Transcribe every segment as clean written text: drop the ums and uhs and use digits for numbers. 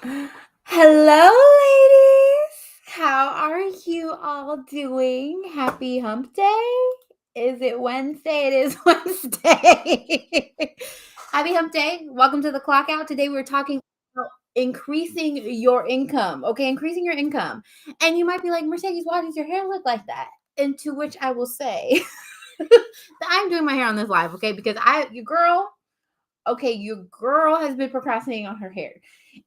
Hello, ladies. How are you all doing? Happy hump day. Is it Wednesday? It is Wednesday. Happy hump day. Welcome to the clock out. Today we're talking about increasing your income. Okay, increasing your income. And you might be like, Mercedes, why does your hair look like that? And to which I will say that I'm doing my hair on this live, okay? Because your girl has been procrastinating on her hair.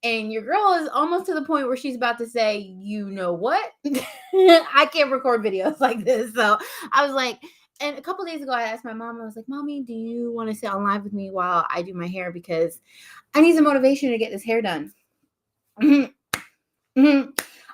And your girl is almost to the point where she's about to say, you know what? I can't record videos like this. So I was like, and a couple days ago, I asked my mom, I was like, Mommy, do you want to sit on live with me while I do my hair? Because I need some motivation to get this hair done.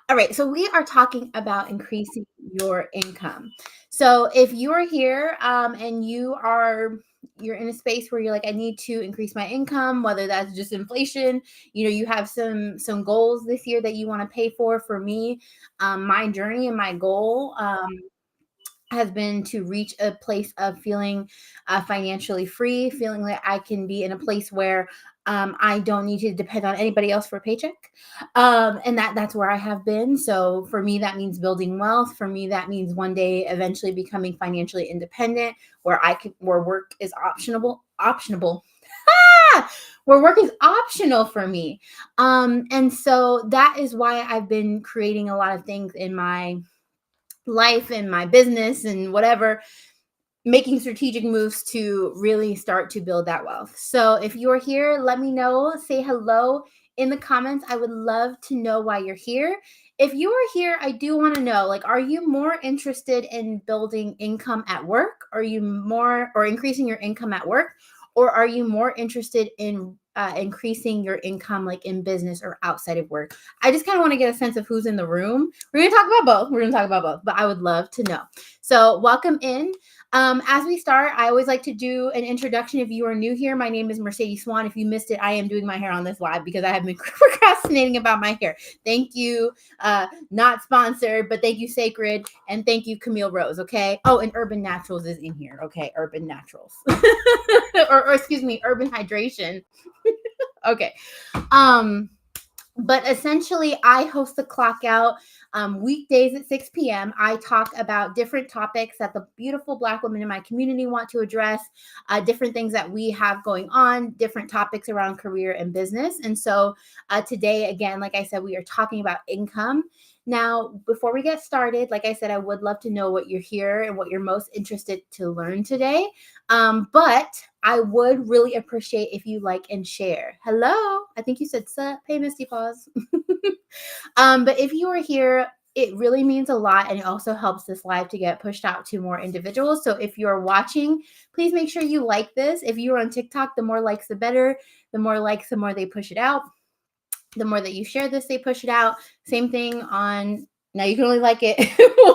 All right, so we are talking about increasing your income. So if you are here and you're in a space where you're like, I need to increase my income, whether that's just inflation, you have some goals this year that you want to pay for. For me, my journey and my goal has been to reach a place of feeling financially free, feeling that I can be in a place where I don't need to depend on anybody else for a paycheck. And that's where I have been. So for me, that means building wealth. For me, that means one day eventually becoming financially independent, where work is optionable. Where work is optional for me. And so that is why I've been creating a lot of things in my life and my business and whatever, making strategic moves to really start to build that wealth. So if you're here, let me know, say hello in the comments. I would love to know why you're here. If you are here, I do want to know, like, are you more interested in building income at work? Are you more or increasing your income at work? Or are you more interested in increasing your income like in business or outside of work? I just kind of want to get a sense of who's in the room. We're going to talk about both, but I would love to know. So welcome in. As we start, I always like to do an introduction. If you are new here, my name is Mercedes Swan. If you missed it, I am doing my hair on this live because I have been procrastinating about my hair. Thank you. Not sponsored, but thank you, Sacred. And thank you, Camille Rose. Okay. Oh, and Urban Naturals is in here. Okay. Urban Naturals. or excuse me, Urban Hydration. Okay. But essentially, I host the clock out weekdays at 6 p.m. I talk about different topics that the beautiful Black women in my community want to address, different things that we have going on, different topics around career and business. And so today, again, like I said, we are talking about income. Now, before we get started, like I said, I would love to know what you're here and what you're most interested to learn today. But I would really appreciate if you like and share. Hello. I think you said sup. Hey, Misty Paws. But if you are here, it really means a lot. And it also helps this live to get pushed out to more individuals. So if you're watching, please make sure you like this. If you're on TikTok, the more likes, the better. The more likes, the more they push it out. The more that you share this, they push it out. Same thing on, now you can only like it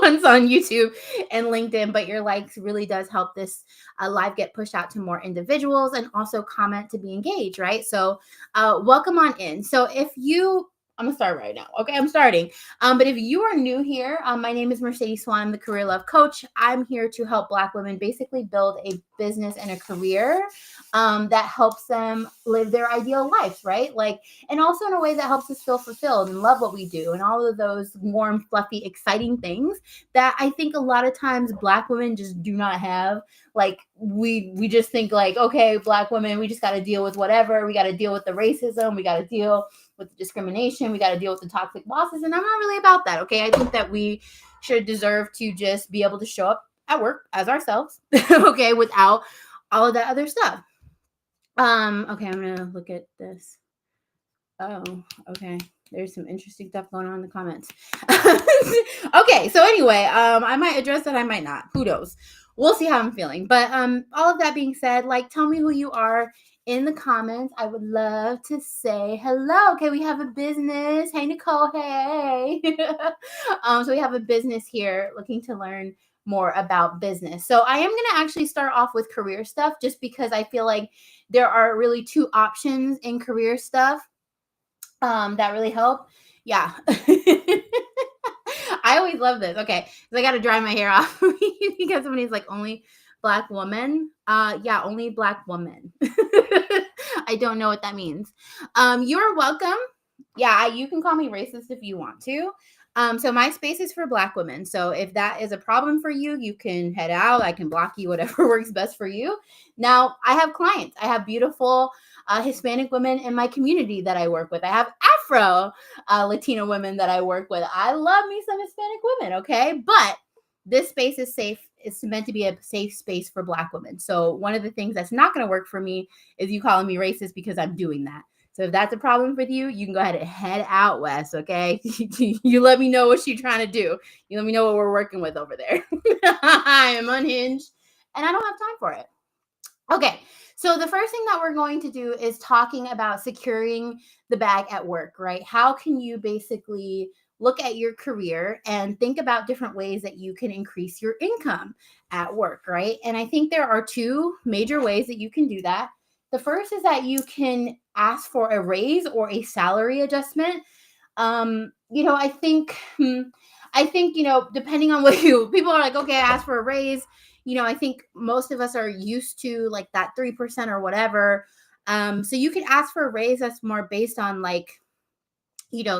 once on YouTube and LinkedIn, but your likes really does help this live get pushed out to more individuals, and also comment to be engaged, right? So welcome on in. So I'm gonna start right now. Okay, I'm starting. But if you are new here, my name is Mercedes Swan. I'm the Career Love Coach. I'm here to help Black women basically build a business and a career that helps them live their ideal lives, right? Like, and also in a way that helps us feel fulfilled and love what we do, and all of those warm, fluffy, exciting things that I think a lot of times Black women just do not have. Like, we just think like, okay, Black women, we just got to deal with whatever. We got to deal with the racism. We got to deal with the discrimination. We got to deal with the toxic bosses. And I'm not really about that. Okay. I think that we should deserve to just be able to show up at work as ourselves. Okay. Without all of that other stuff. Okay. I'm going to look at this. Oh, okay. There's some interesting stuff going on in the comments. Okay. So anyway, I might address that. I might not. Who knows? We'll see how I'm feeling. But all of that being said, like, tell me who you are in the comments. I would love to say hello. Okay, we have a business. Hey, Nicole. Hey. So we have a business here looking to learn more about business. So I am going to actually start off with career stuff, just because I feel like there are really two options in career stuff that really help. Yeah. I always love this. Okay. So I got to dry my hair off because somebody's like, only Black woman. Yeah, only Black woman. I don't know what that means. You're welcome. Yeah, you can call me racist if you want to. So my space is for Black women. So if that is a problem for you, you can head out. I can block you, whatever works best for you. Now, I have clients. I have beautiful Hispanic women in my community that I work with. I have Afro Latino women that I work with. I love me some Hispanic women, okay? But this space is safe. It's meant to be a safe space for Black women. So one of the things that's not going to work for me is you calling me racist because I'm doing that. So if that's a problem with you, you can go ahead and head out west, okay? You let me know what you're trying to do. You let me know what we're working with over there. I am unhinged and I don't have time for it. Okay, so the first thing that we're going to do is talking about securing the bag at work, right? How can you basically look at your career and think about different ways that you can increase your income at work, right? And I think there are two major ways that you can do that. The first is that you can ask for a raise or a salary adjustment. I think depending on what people are like, okay, I asked for a raise. I think most of us are used to like that 3% or whatever. So you could ask for a raise that's more based on like,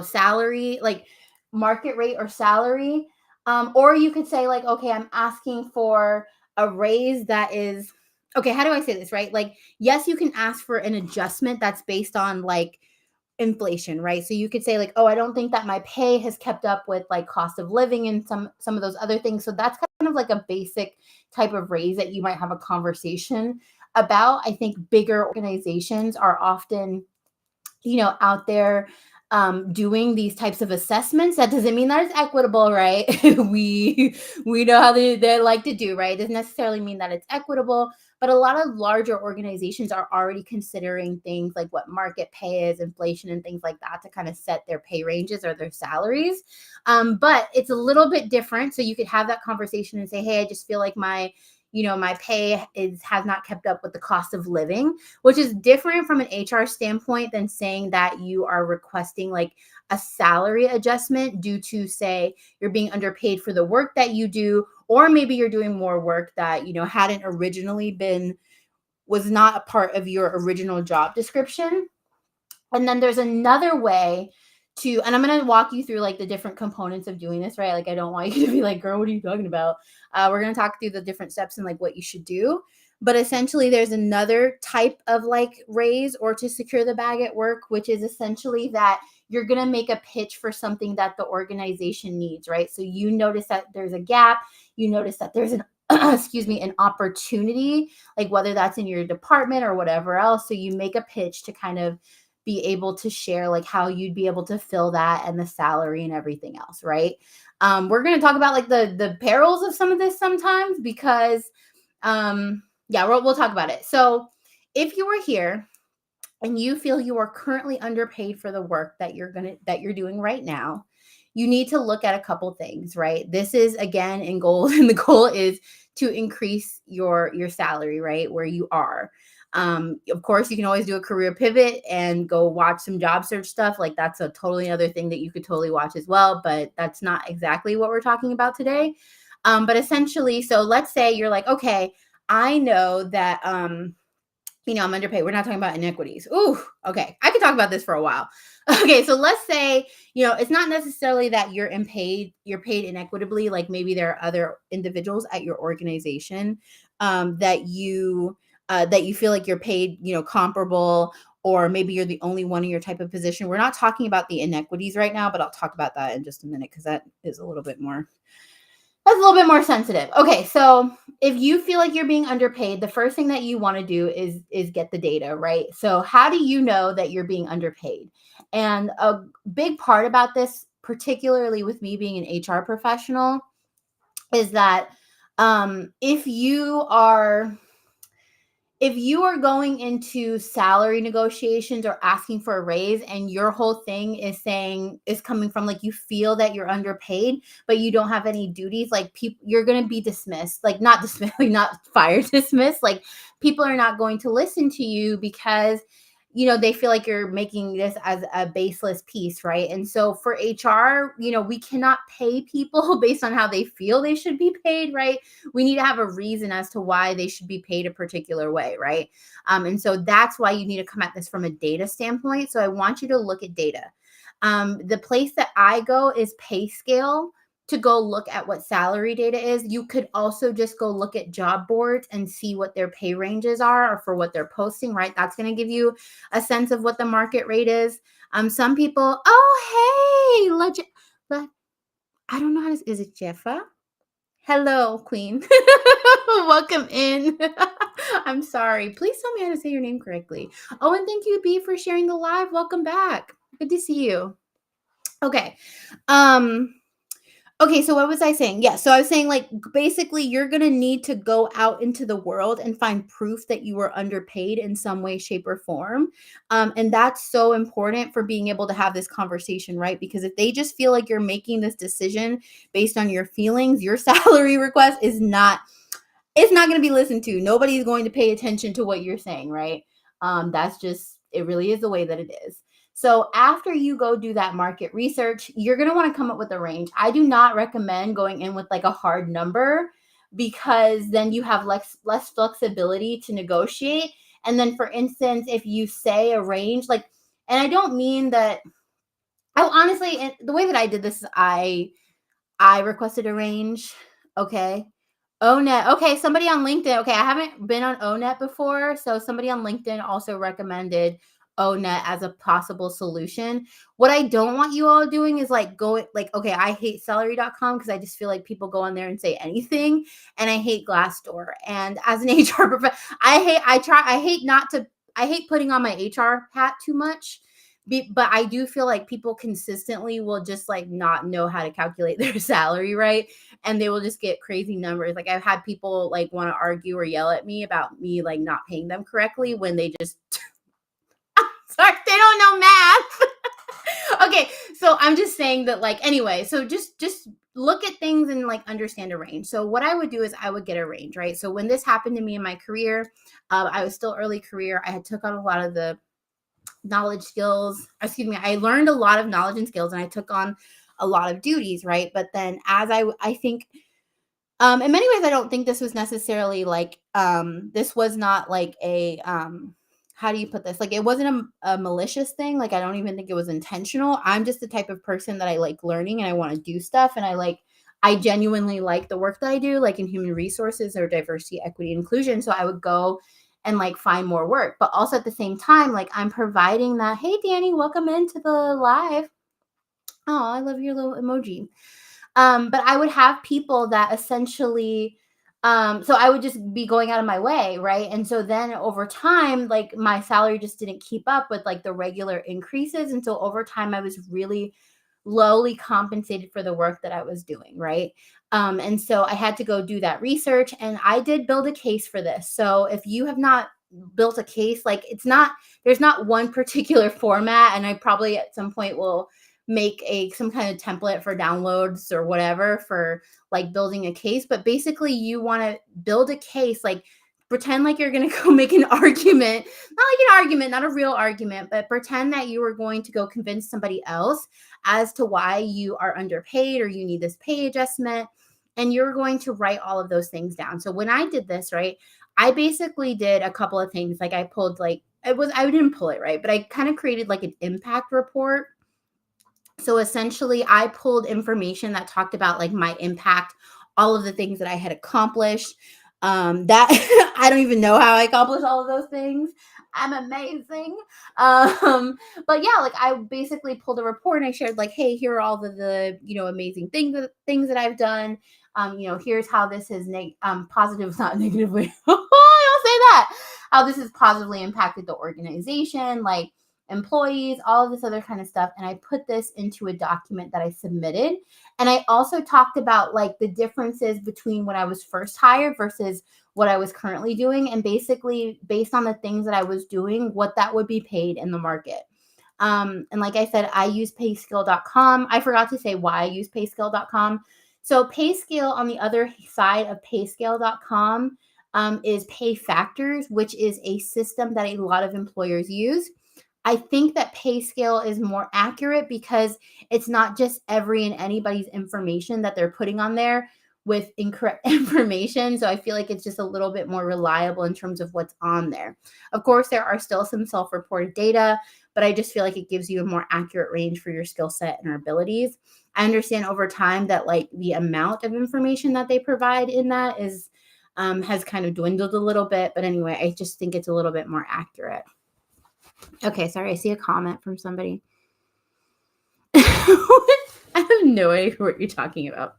salary, like market rate or salary. Or you could say like, okay, I'm asking for a raise that is okay. How do I say this, right? Like, yes, you can ask for an adjustment that's based on like inflation, right? So you could say like, oh, I don't think that my pay has kept up with like cost of living and some of those other things. So that's kind of like a basic type of raise that you might have a conversation about. I think bigger organizations are often out there doing these types of assessments. That doesn't mean that it's equitable, right? we know how they like to do, right? It doesn't necessarily mean that it's equitable, but a lot of larger organizations are already considering things like what market pay is, inflation, and things like that to kind of set their pay ranges or their salaries. But it's a little bit different. So you could have that conversation and say, hey, I just feel like my pay has not kept up with the cost of living, which is different from an HR standpoint than saying that you are requesting like a salary adjustment due to, say, you're being underpaid for the work that you do, or maybe you're doing more work that, hadn't originally was not a part of your original job description. And then there's another way and I'm going to walk you through like the different components of doing this, right? Like, I don't want you to be like, girl, what are you talking about? We're going to talk through the different steps and like what you should do. But essentially, there's another type of like raise or to secure the bag at work, which is essentially that you're going to make a pitch for something that the organization needs, right? So you notice that there's a gap, you notice that there's an an opportunity, like whether that's in your department or whatever else. So you make a pitch to kind of be able to share like how you'd be able to fill that and the salary and everything else, right? We're going to talk about like the perils of some of this sometimes because we'll talk about it. So if you were here and you feel you are currently underpaid for the work that you're doing right now, you need to look at a couple things, right? This is again in goal, and the goal is to increase your salary, right? Where you are. Of course, you can always do a career pivot and go watch some job search stuff. Like that's a totally other thing that you could totally watch as well, but that's not exactly what we're talking about today. But essentially, so let's say you're like, okay, I know that I'm underpaid. We're not talking about inequities. Ooh, okay. I could talk about this for a while. Okay, so let's say, it's not necessarily that you're paid inequitably. Like maybe there are other individuals at your organization that you feel like you're paid, comparable, or maybe you're the only one in your type of position. We're not talking about the inequities right now, but I'll talk about that in just a minute because that is a little bit more that's a little bit more sensitive. Okay, so if you feel like you're being underpaid, the first thing that you want to do is get the data, right? So how do you know that you're being underpaid? And a big part about this, particularly with me being an HR professional, is that if you are going into salary negotiations or asking for a raise and your whole thing is coming from like you feel that you're underpaid but you don't have any duties, like you're going to be dismissed, like not dismissed, like not fired, dismissed. Like people are not going to listen to you because they feel like you're making this as a baseless piece, right? And so for HR, we cannot pay people based on how they feel they should be paid, right? We need to have a reason as to why they should be paid a particular way, right? And so that's why you need to come at this from a data standpoint. So I want you to look at data. The place that I go is PayScale to go look at what salary data is. You could also just go look at job boards and see what their pay ranges are or for what they're posting, right? That's going to give you a sense of what the market rate is. Some people, oh, hey, I don't know how to, is it Jeffa? Hello, Queen. Welcome in. I'm sorry. Please tell me how to say your name correctly. Oh, and thank you, B, for sharing the live. Welcome back. Good to see you. Okay. Okay, so what was I saying? Yeah, so I was saying like basically you're going to need to go out into the world and find proof that you were underpaid in some way, shape, or form. And that's so important for being able to have this conversation, right? Because if they just feel like you're making this decision based on your feelings, your salary request is not, it's not going to be listened to. Nobody's going to pay attention to what you're saying, right? That's just, it really is the way that it is. So after you go do that market research, you're going to want to come up with a range. I do not recommend going in with like a hard number because then you have less flexibility to negotiate. And then for instance, if you say a range, like, and I don't mean that, I honestly, the way that I did this, I requested a range. Okay. ONET. Okay, somebody on LinkedIn. Okay, I haven't been on ONET before, so somebody on LinkedIn also recommended ONET as a possible solution. What I don't want you all doing is like going like, okay, I hate salary.com because I just feel like people go on there and say anything, and I hate Glassdoor. And as an HR professional, I hate putting on my HR hat too much. But I do feel like people consistently will just like not know how to calculate their salary, right? And they will just get crazy numbers. Like I've had people like want to argue or yell at me about me like not paying them correctly when they just sorry, they don't know math. Okay, so I'm just saying that like anyway, so just look at things and like understand a range. So what I would do is I would get a range, right? So when this happened to me in my career, I was still early career. I had took on a lot of the knowledge skills, I learned a lot of knowledge and skills, and I took on a lot of duties, right? But then as I think in many ways I don't think this was necessarily like this was not like a how do you put this, like it wasn't a malicious thing, like I don't even think it was intentional. I'm just the type of person that I like learning and I want to do stuff, and I genuinely like the work that I do, like in human resources or diversity, equity, inclusion. So I would go and like find more work. But also at the same time, like I'm providing that, hey Danny, welcome into the live. Oh, I love your little emoji. But I would have people that essentially so I would just be going out of my way, right? And so then over time, like my salary just didn't keep up with like the regular increases. And so over time I was really lowly compensated for the work that I was doing, right? And so I had to go do that research, and I did build a case for this. So if you have not built a case, like there's not one particular format, and I probably at some point will make some kind of template for downloads or whatever for like building a case. But basically you want to build a case, like pretend like you're going to go make an argument, not like an argument, not a real argument, but pretend that you are going to go convince somebody else as to why you are underpaid or you need this pay adjustment. And you're going to write all of those things down. So when I did this, right, I basically did a couple of things. Like I pulled I didn't pull it, right, but I kind of created like an impact report. So essentially I pulled information that talked about like my impact, all of the things that I had accomplished. That I don't even know how I accomplished all of those things. I'm amazing. But yeah, like I basically pulled a report and I shared like, hey, here are all the amazing things that I've done. Here's how this is positive, not negatively. I don't say that. How this has positively impacted the organization, like employees, all of this other kind of stuff. And I put this into a document that I submitted. And I also talked about like the differences between when I was first hired versus what I was currently doing. And basically based on the things that I was doing, what that would be paid in the market. And like I said, I use payscale.com. I forgot to say why I use payscale.com. So Payscale on the other side of payscale.com is Pay Factors, which is a system that a lot of employers use. I think that PayScale is more accurate because it's not just every and anybody's information that they're putting on there with incorrect information. So I feel like it's just a little bit more reliable in terms of what's on there. Of course, there are still some self-reported data, but I just feel like it gives you a more accurate range for your skill set and your abilities. I understand over time that like the amount of information that they provide in that is has kind of dwindled a little bit, but anyway, I just think it's a little bit more accurate. Okay, sorry, I see a comment from somebody. I have no idea what you're talking about.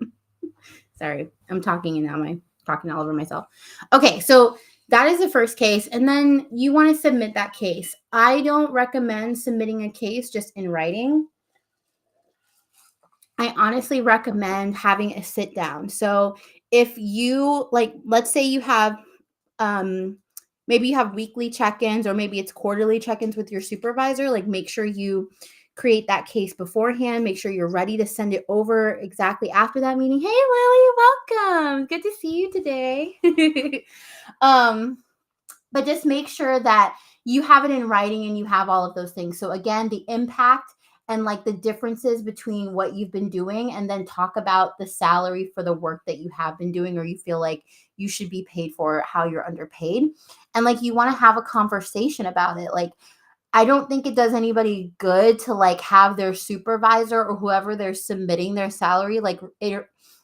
Sorry, I'm talking and now I'm talking all over myself. Okay, so that is the first case. And then you want to submit that case. I don't recommend submitting a case just in writing. I honestly recommend having a sit down. So if you like, let's say you have maybe you have weekly check-ins or maybe it's quarterly check-ins with your supervisor, like make sure you create that case beforehand, make sure you're ready to send it over exactly after that meeting. Hey Lily, welcome, good to see you today. But just make sure that you have it in writing and you have all of those things. So again, the impact and like the differences between what you've been doing, and then talk about the salary for the work that you have been doing or you feel like you should be paid for, how you're underpaid. And like you want to have a conversation about it. Like I don't think it does anybody good to like have their supervisor or whoever they're submitting their salary like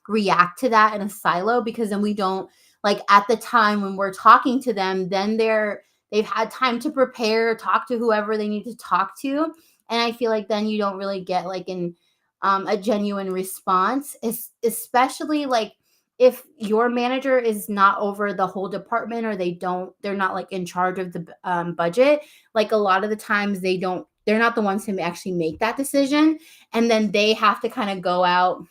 react to that in a silo, because then we don't like at the time when we're talking to them, then they've had time to prepare, talk to whoever they need to talk to. And I feel like then you don't really get like a genuine response, especially like if your manager is not over the whole department or they're not like in charge of the budget. Like a lot of the times they're not the ones who actually make that decision. And then they have to kind of go out,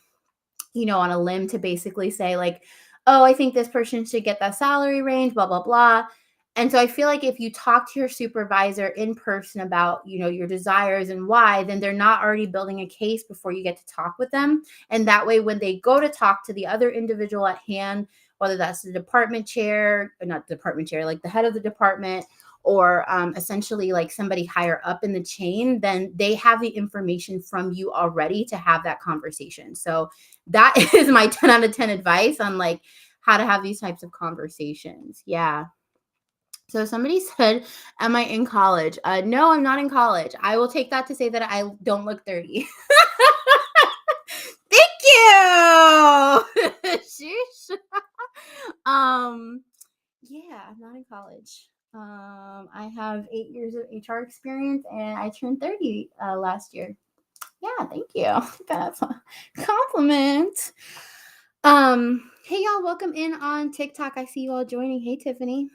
on a limb to basically say like, oh, I think this person should get that salary range, blah, blah, blah. And so I feel like if you talk to your supervisor in person about, your desires and why, then they're not already building a case before you get to talk with them. And that way, when they go to talk to the other individual at hand, whether that's the department chair, or not the department chair, like the head of the department, or essentially like somebody higher up in the chain, then they have the information from you already to have that conversation. So that is my 10 out of 10 advice on like how to have these types of conversations. Yeah. So somebody said, am I in college? No, I'm not in college. I will take that to say that I don't look 30. Thank you. Sheesh. Yeah, I'm not in college. I have 8 years of HR experience and I turned 30 last year. Yeah, thank you. That's a compliment. Hey y'all, welcome in on TikTok. I see you all joining. Hey Tiffany.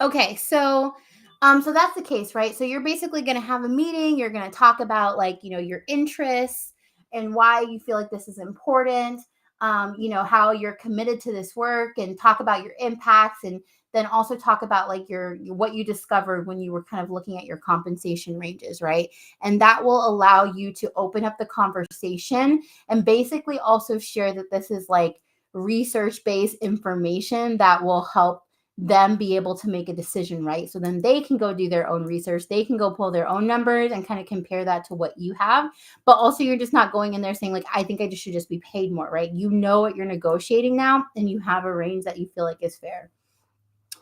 Okay, so that's the case, right? So you're basically going to have a meeting, you're going to talk about like, your interests and why you feel like this is important, how you're committed to this work, and talk about your impacts, and then also talk about like your what you discovered when you were kind of looking at your compensation ranges, right? And that will allow you to open up the conversation and basically also share that this is like research-based information that will help them be able to make a decision, right? So then they can go do their own research. They can go pull their own numbers and kind of compare that to what you have. But also you're just not going in there saying like, I think I should just be paid more, right? You know what you're negotiating now and you have a range that you feel like is fair.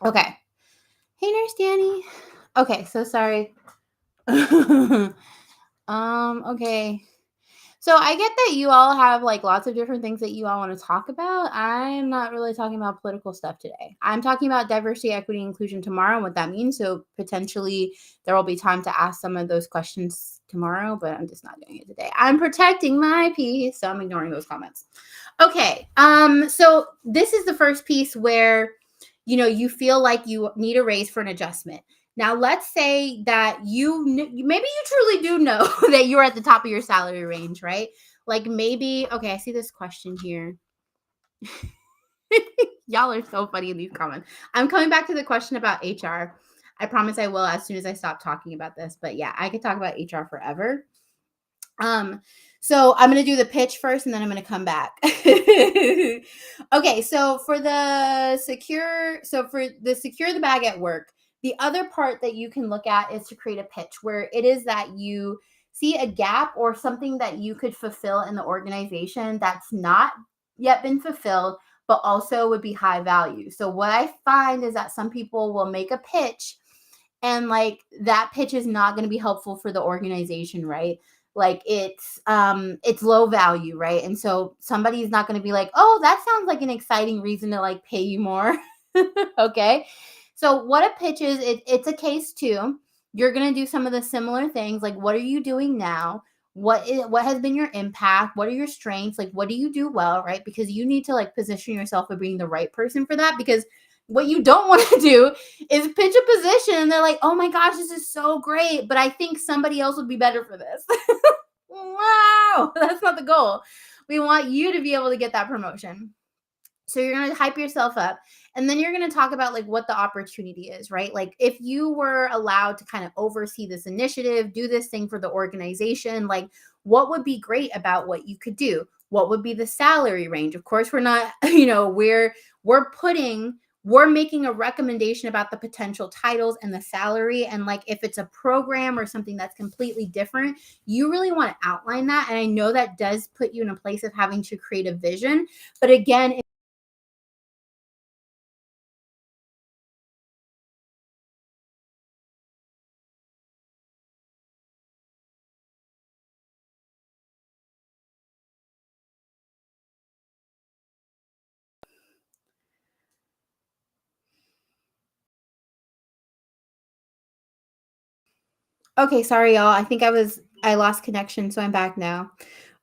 Okay. Hey, Nurse Danny. Okay, so sorry. Okay. So I get that you all have like lots of different things that you all want to talk about. I'm not really talking about political stuff today. I'm talking about diversity, equity, inclusion tomorrow and what that means. So potentially there will be time to ask some of those questions tomorrow, but I'm just not doing it today. I'm protecting my peace, so I'm ignoring those comments. Okay. So this is the first piece where you feel like you need a raise for an adjustment. Now, let's say that maybe you truly do know that you're at the top of your salary range, right? Like maybe, okay, I see this question here. Y'all are so funny in these comments. I'm coming back to the question about HR. I promise I will as soon as I stop talking about this. But yeah, I could talk about HR forever. So I'm going to do the pitch first and then I'm going to come back. Okay. So for the secure the bag at work, the other part that you can look at is to create a pitch where it is that you see a gap or something that you could fulfill in the organization that's not yet been fulfilled, but also would be high value. So what I find is that some people will make a pitch and like that pitch is not going to be helpful for the organization, right? Like it's low value, right? And so somebody's not going to be like, oh, that sounds like an exciting reason to like pay you more. Okay. So what a pitch is, it's a case too. You're going to do some of the similar things, like what are you doing now? What has been your impact? What are your strengths? Like what do you do well, right? Because you need to like position yourself as being the right person for that, because what you don't want to do is pitch a position and they're like, oh my gosh, this is so great, but I think somebody else would be better for this. Wow, that's not the goal. We want you to be able to get that promotion. So you're going to hype yourself up, and then you're going to talk about like what the opportunity is, right? Like if you were allowed to kind of oversee this initiative, do this thing for the organization, like what would be great about what you could do? What would be the salary range? Of course, we're not, we're making a recommendation about the potential titles and the salary. And like if it's a program or something that's completely different, you really want to outline that. And I know that does put you in a place of having to create a vision. But again, okay, sorry y'all. I think I lost connection, so I'm back now.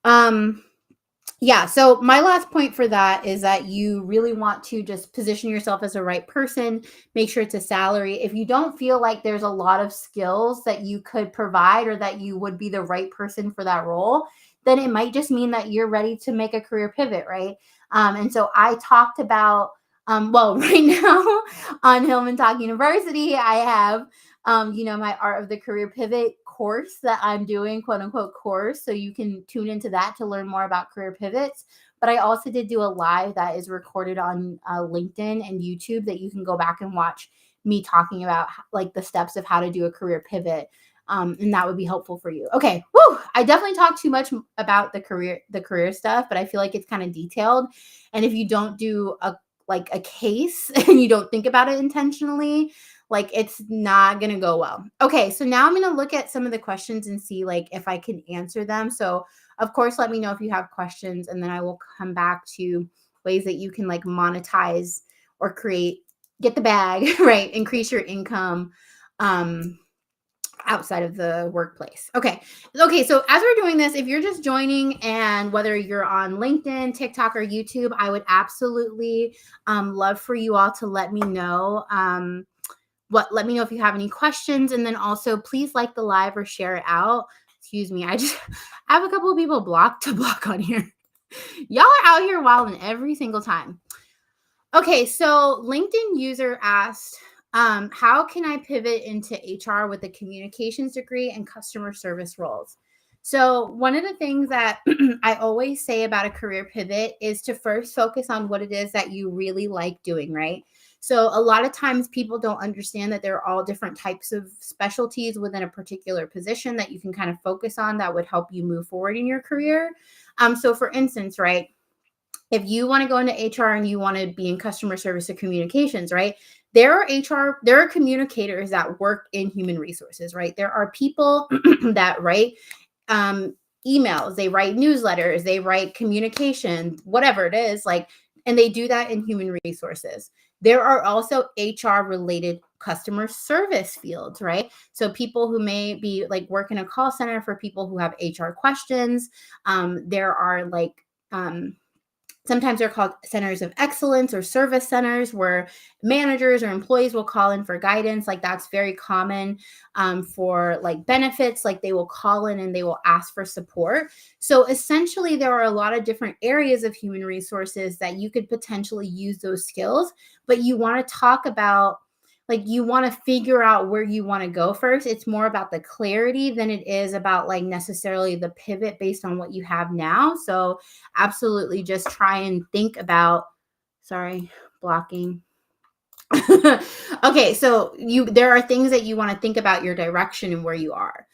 Um yeah, so my last point for that is that you really want to just position yourself as a right person, make sure it's a salary. If you don't feel like there's a lot of skills that you could provide or that you would be the right person for that role, then it might just mean that you're ready to make a career pivot, right? And so I talked about, well, right now on Hillman Talk University, I have my Art of the Career Pivot course that I'm doing, quote unquote course. So you can tune into that to learn more about career pivots. But I also did do a live that is recorded on LinkedIn and YouTube that you can go back and watch me talking about like the steps of how to do a career pivot. And that would be helpful for you. Okay. Woo! I definitely talked too much about the career stuff, but I feel like it's kind of detailed. And if you don't do a case and you don't think about it intentionally, like it's not going to go well. Okay, so now I'm going to look at some of the questions and see like if I can answer them. So of course, let me know if you have questions, and then I will come back to ways that you can like monetize or get the bag, right? Increase your income outside of the workplace. Okay. So as we're doing this, if you're just joining, and whether you're on LinkedIn, TikTok, or YouTube, I would absolutely love for you all to let me know. Let me know if you have any questions, and then also please like the live or share it out. Excuse me, I have a couple of people blocked on here. Y'all are out here wilding every single time. Okay, so LinkedIn user asked, how can I pivot into HR with a communications degree and customer service roles? So one of the things that I always say about a career pivot is to first focus on what it is that you really like doing, right? So a lot of times people don't understand that there are all different types of specialties within a particular position that you can kind of focus on that would help you move forward in your career. So for instance, right, if you want to go into HR and you want to be in customer service or communications, right? There are communicators that work in human resources, right? There are people that write emails, they write newsletters, they write communication, whatever it is, like, and they do that in human resources. There are also HR related customer service fields, right? So people who may be like work in a call center for people who have HR questions. There are like, sometimes they're called centers of excellence or service centers, where managers or employees will call in for guidance. Like that's very common for like benefits. Like they will call in and they will ask for support. So essentially, there are a lot of different areas of human resources that you could potentially use those skills, but you want to talk about, like, you want to figure out where you want to go first. It's more about the clarity than it is about like necessarily the pivot based on what you have now. So absolutely just try and think about, sorry, blocking. Okay, so there are things that you want to think about your direction and where you are,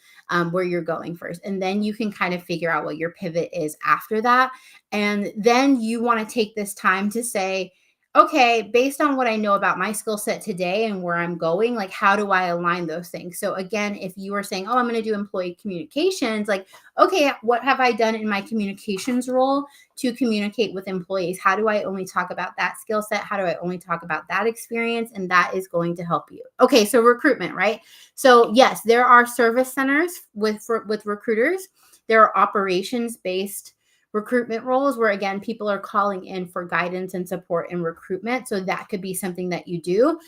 where you're going first. And then you can kind of figure out what your pivot is after that. And then you want to take this time to say, okay, based on what I know about my skill set today and where I'm going, like how do I align those things? So again, if you were saying, "Oh, I'm going to do employee communications," like, okay, what have I done in my communications role to communicate with employees? How do I only talk about that skill set? How do I only talk about that experience? And that is going to help you. Okay, so recruitment, right? So yes, there are service centers with recruiters. There are operations based recruitment roles where again people are calling in for guidance and support in recruitment, so that could be something that you do.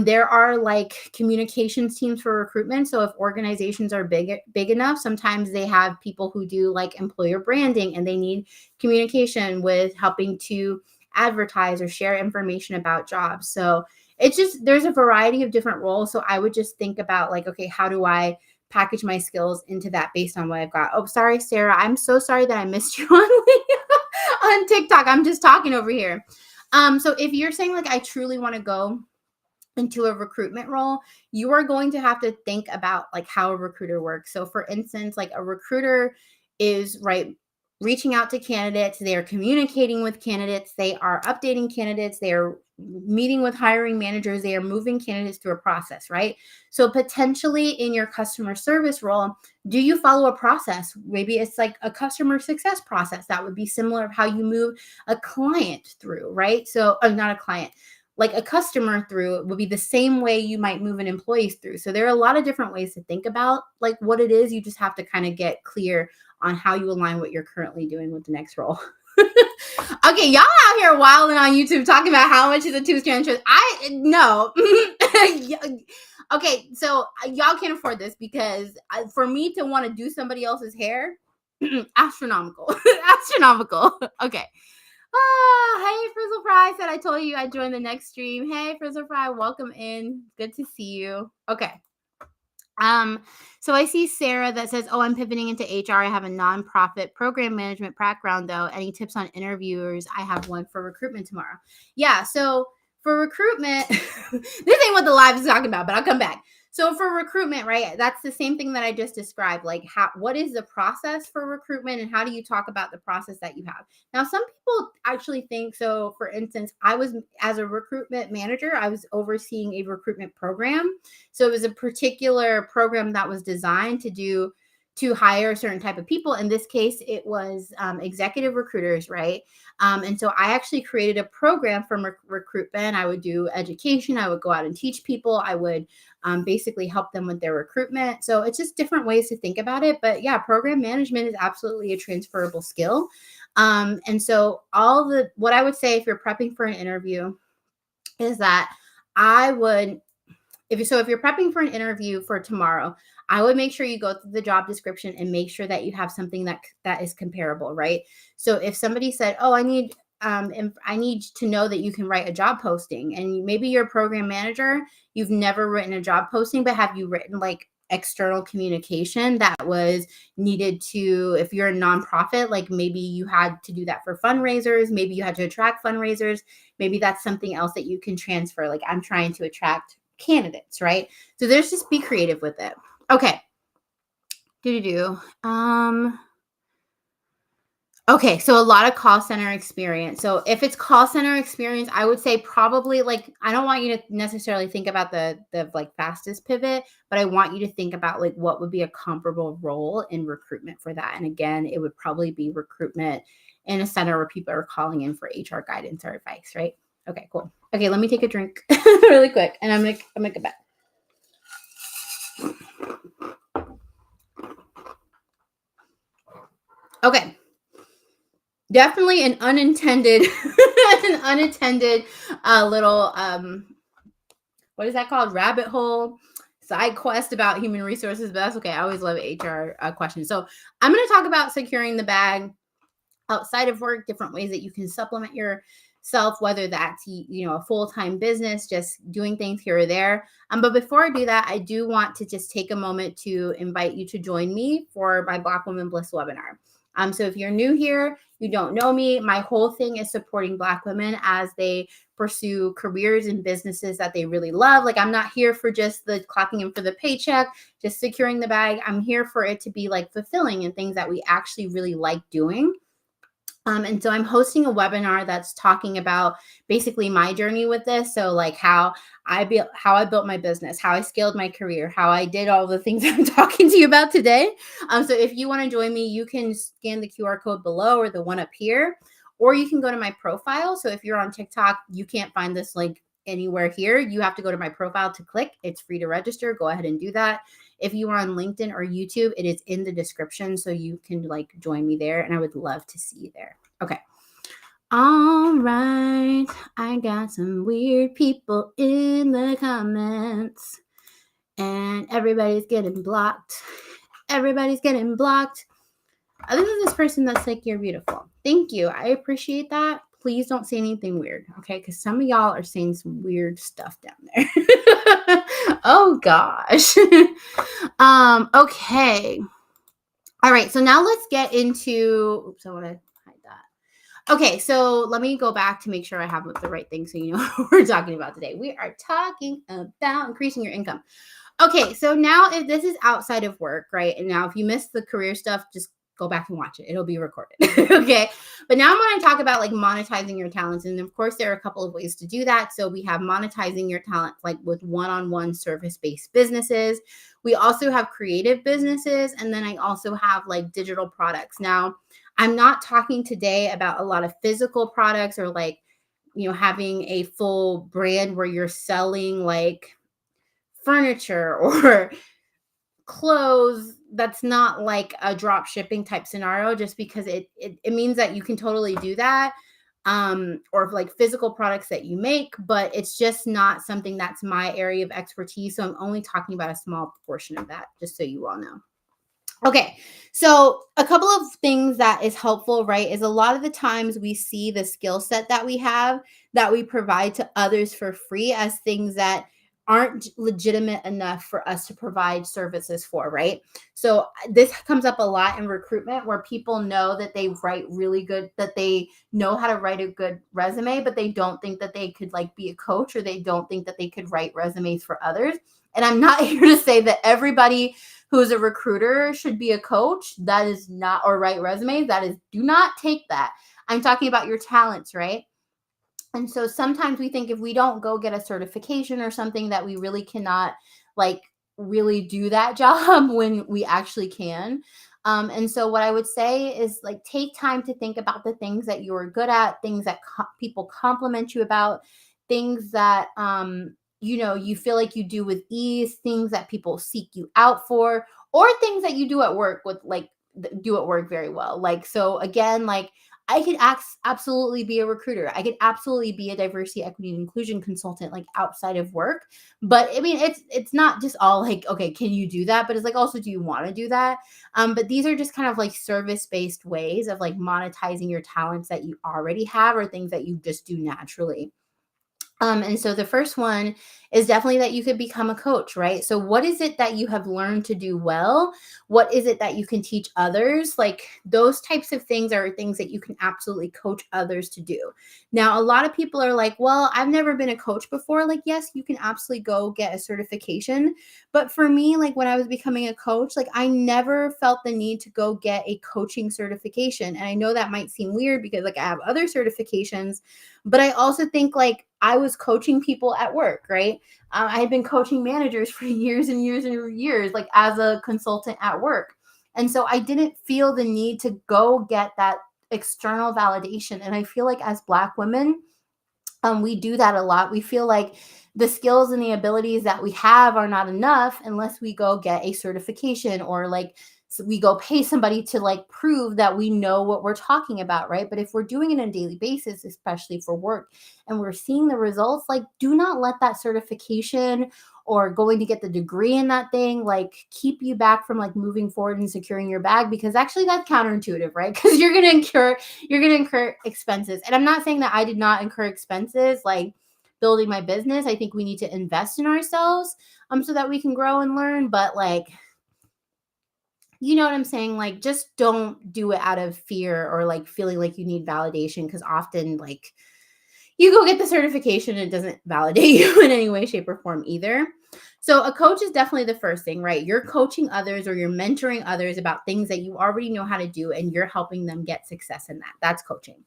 There are like communications teams for recruitment, so if organizations are big enough, sometimes they have people who do like employer branding and they need communication with helping to advertise or share information about jobs. So it's just there's a variety of different roles, so I would just think about like, okay, how do I package my skills into that based on what I've got. Oh, sorry, Sarah. I'm so sorry that I missed you on TikTok. I'm just talking over here. So if you're saying like I truly want to go into a recruitment role, you are going to have to think about like how a recruiter works. So for instance, like a recruiter is right reaching out to candidates, they are communicating with candidates, they are updating candidates, they are meeting with hiring managers, they are moving candidates through a process, right? So potentially in your customer service role, do you follow a process? Maybe it's like a customer success process that would be similar of how you move a client through, right? So not a client, like a customer through would be the same way you might move an employee through. So there are a lot of different ways to think about like what it is. You just have to kind of get clear on how you align what you're currently doing with the next role. Okay, y'all out here wilding on YouTube talking about how much is a two-strand truth. I no. Okay, so y'all can't afford this because for me to want to do somebody else's hair, astronomical, astronomical. Okay. Hey, Frizzle Fry said I told you I'd join the next stream. Hey, Frizzle Fry, welcome in. Good to see you. Okay. So I see Sarah that says, "Oh, I'm pivoting into HR. I have a nonprofit program management background, though. Any tips on interviewers? I have one for recruitment tomorrow." Yeah. So for recruitment, this ain't what the live is talking about, but I'll come back. So for recruitment, right? That's the same thing that I just described. Like, what is the process for recruitment, and how do you talk about the process that you have? Now, some people actually think so. For instance, as a recruitment manager, I was overseeing a recruitment program. So it was a particular program that was designed to hire a certain type of people. In this case, it was executive recruiters, right? And so I actually created a program for recruitment. I would do education. I would go out and teach people. I would basically help them with their recruitment. So it's just different ways to think about it. But yeah, program management is absolutely a transferable skill. And so what I would say if you're prepping for an interview is that I would if you're prepping for an interview for tomorrow, I would make sure you go through the job description and make sure that you have something that is comparable, right? So if somebody said, "Oh, I need to know that you can write a job posting," and maybe you're a program manager, you've never written a job posting, but have you written like external communication that was needed to, if you're a nonprofit, like maybe you had to do that for fundraisers, maybe you had to attract fundraisers, maybe that's something else that you can transfer. Like I'm trying to attract candidates, right? So there's just be creative with it. Okay. Okay, so a lot of call center experience. So if it's call center experience, I would say probably like I don't want you to necessarily think about the like fastest pivot, but I want you to think about like what would be a comparable role in recruitment for that. And again, it would probably be recruitment in a center where people are calling in for HR guidance or advice, right? Okay, cool. Okay, let me take a drink really quick, and I'm gonna come back. Okay. Definitely an unintended little what is that called? Rabbit hole side quest about human resources, but that's okay. I always love HR questions. So I'm going to talk about securing the bag outside of work, different ways that you can supplement yourself, whether that's a full-time business, just doing things here or there. But before I do that, I do want to just take a moment to invite you to join me for my Black Woman Bliss webinar. So if you're new here, you don't know me, my whole thing is supporting Black women as they pursue careers and businesses that they really love. Like I'm not here for just the clocking in for the paycheck, just securing the bag. I'm here for it to be like fulfilling and things that we actually really like doing. And so I'm hosting a webinar that's talking about basically my journey with this. So like how I built my business, how I scaled my career, how I did all the things I'm talking to you about today. So if you want to join me, you can scan the QR code below or the one up here, or you can go to my profile. So if you're on TikTok, you can't find this link anywhere here. You have to go to my profile to click. It's free to register. Go ahead and do that. If you are on LinkedIn or YouTube, it is in the description, so you can like join me there, and I would love to see you there. Okay. All right. I got some weird people in the comments, and everybody's getting blocked. Everybody's getting blocked. Other than this person that's like, you're beautiful. Thank you. I appreciate that. Please don't say anything weird, okay? Because some of y'all are saying some weird stuff down there. Oh gosh. Okay. All right. So now let's get into. Oops, I want to hide that. Okay, so let me go back to make sure I have the right thing so you know what we're talking about today. We are talking about increasing your income. Okay, so now if this is outside of work, right? And now if you missed the career stuff, just go back and watch it. It'll be recorded. Okay. But now I'm going to talk about like monetizing your talents. And of course, there are a couple of ways to do that. So we have monetizing your talents like with one-on-one service-based businesses. We also have creative businesses. And then I also have like digital products. Now, I'm not talking today about a lot of physical products or like, having a full brand where you're selling like furniture or clothes. That's not like a drop shipping type scenario, just because it means that you can totally do that, or like physical products that you make, but it's just not something that's my area of expertise. So I'm only talking about a small portion of that, just so you all know. Okay, so a couple of things that is helpful, right, is a lot of the times we see the skill set that we have that we provide to others for free as things that aren't legitimate enough for us to provide services for, right? So this comes up a lot in recruitment where people know that they write really good, that they know how to write a good resume, but they don't think that they could like be a coach, or they don't think that they could write resumes for others. And I'm not here to say that everybody who's a recruiter should be a coach. That is not, or write resumes. That is, do not take that. I'm talking about your talents, right? And so sometimes we think if we don't go get a certification or something that we really cannot like really do that job when we actually can. And so what I would say is like take time to think about the things that you're good at, things that people compliment you about, things that you feel like you do with ease, things that people seek you out for, or things that you do at work with like do at work very well. Like, so again, like I could absolutely be a recruiter. I could absolutely be a diversity, equity, and inclusion consultant, like outside of work. But I mean, it's not just all like, okay, can you do that? But it's like, also, do you want to do that? But these are just kind of like service-based ways of like monetizing your talents that you already have, or things that you just do naturally. And so the first one is definitely that you could become a coach, right? So what is it that you have learned to do well? What is it that you can teach others? Like those types of things are things that you can absolutely coach others to do. Now, a lot of people are like, well, I've never been a coach before. Like, yes, you can absolutely go get a certification. But for me, like when I was becoming a coach, like I never felt the need to go get a coaching certification. And I know that might seem weird because like I have other certifications, but I also think like I was coaching people at work, right? I had been coaching managers for years and years and years, like as a consultant at work. And so I didn't feel the need to go get that external validation. And I feel like as Black women, we do that a lot. We feel like the skills and the abilities that we have are not enough unless we go get a certification, or like so we go pay somebody to like prove that we know what we're talking about, right? But if we're doing it on a daily basis, especially for work, and we're seeing the results, like do not let that certification or going to get the degree in that thing like keep you back from like moving forward and securing your bag, because actually that's counterintuitive, right? Because you're going to incur expenses. And I'm not saying that I did not incur expenses like building my business. I think we need to invest in ourselves so that we can grow and learn, but like, you know what I'm saying? Like, just don't do it out of fear or like feeling like you need validation, because often like you go get the certification and it doesn't validate you in any way, shape, or form either. So a coach is definitely the first thing, right? You're coaching others or you're mentoring others about things that you already know how to do and you're helping them get success in that. That's coaching.